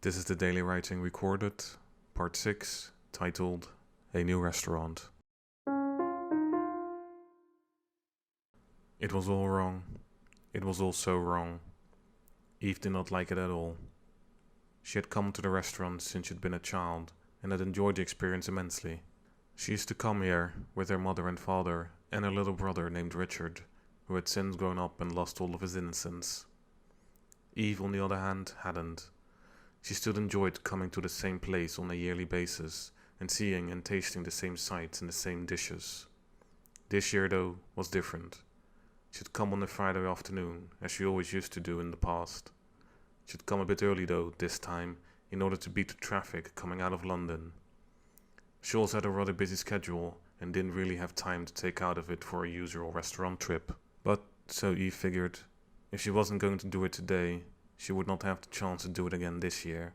This is the Daily Writing Recorded, Part 6, titled A New Restaurant. It was all wrong. It was all so wrong. Eve did not like it at all. She had come to the restaurant since she'd been a child and had enjoyed the experience immensely. She used to come here with her mother and father and her little brother named Richard, who had since grown up and lost all of his innocence. Eve, on the other hand, hadn't. She still enjoyed coming to the same place on a yearly basis and seeing and tasting the same sights and the same dishes. This year, though, was different. She'd come on a Friday afternoon, as she always used to do in the past. She'd come a bit early, though, this time, in order to beat the traffic coming out of London. She also had a rather busy schedule and didn't really have time to take out of it for a usual restaurant trip. But, so Eve figured, if she wasn't going to do it today, she would not have the chance to do it again this year,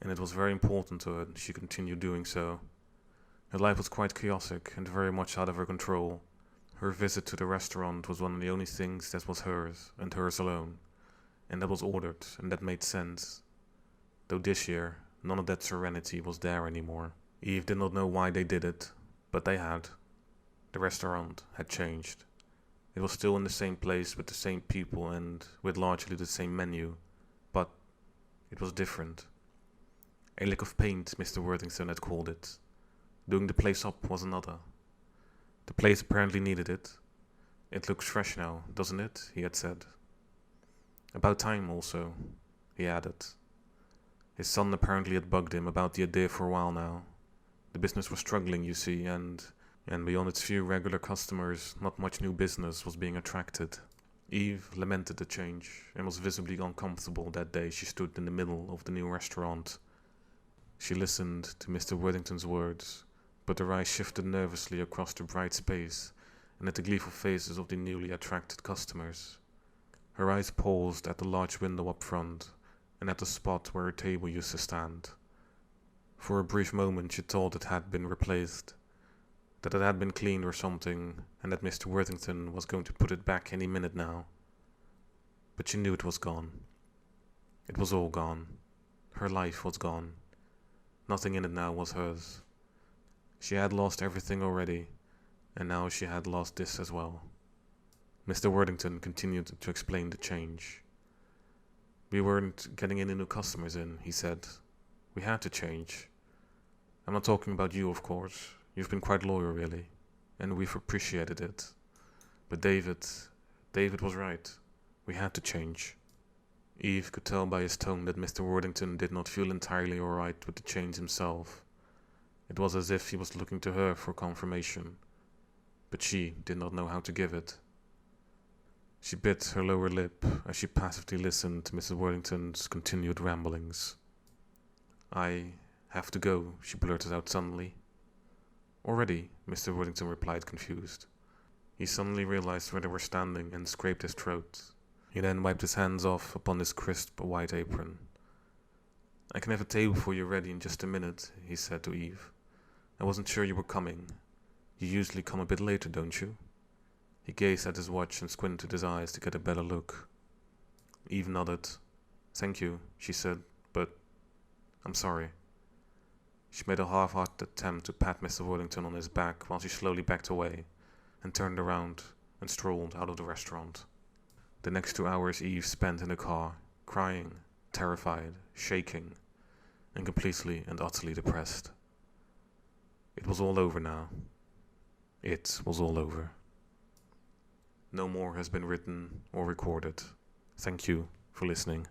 and it was very important to her that she continued doing so. Her life was quite chaotic and very much out of her control. Her visit to the restaurant was one of the only things that was hers, and hers alone, and that was ordered, and that made sense. Though this year, none of that serenity was there anymore. Eve did not know why they did it, but they had. The restaurant had changed. It was still in the same place with the same people and with largely the same menu, but it was different. A lick of paint, Mr. Worthington had called it. Doing the place up was another. The place apparently needed it. It looks fresh now, doesn't it? He had said. About time also, he added. His son apparently had bugged him about the idea for a while now. The business was struggling, you see, and beyond its few regular customers, not much new business was being attracted. Eve lamented the change and was visibly uncomfortable that day she stood in the middle of the new restaurant. She listened to Mr. Worthington's words, but her eyes shifted nervously across the bright space and at the gleeful faces of the newly attracted customers. Her eyes paused at the large window up front and at the spot where her table used to stand. For a brief moment she thought it had been replaced, that it had been cleaned or something, and that Mr. Worthington was going to put it back any minute now. But she knew it was gone. It was all gone. Her life was gone. Nothing in it now was hers. She had lost everything already, and now she had lost this as well. Mr. Worthington continued to explain the change. We weren't getting any new customers in, he said. We had to change. I'm not talking about you, of course. You've been quite loyal, really, and we've appreciated it. But David was right. We had to change. Eve could tell by his tone that Mr. Worthington did not feel entirely alright with the change himself. It was as if he was looking to her for confirmation, but she did not know how to give it. She bit her lower lip as she passively listened to Mrs. Worthington's continued ramblings. I have to go, she blurted out suddenly. Already, Mr. Worthington replied, confused. He suddenly realized where they were standing and scraped his throat. He then wiped his hands off upon his crisp white apron. I can have a table for you ready in just a minute, he said to Eve. I wasn't sure you were coming. You usually come a bit later, don't you? He gazed at his watch and squinted his eyes to get a better look. Eve nodded. Thank you, she said, but I'm sorry. She made a half-hearted attempt to pat Mr. Worthington on his back while she slowly backed away and turned around and strolled out of the restaurant. The next 2 hours Eve spent in the car, crying, terrified, shaking, and completely and utterly depressed. It was all over now. It was all over. No more has been written or recorded. Thank you for listening.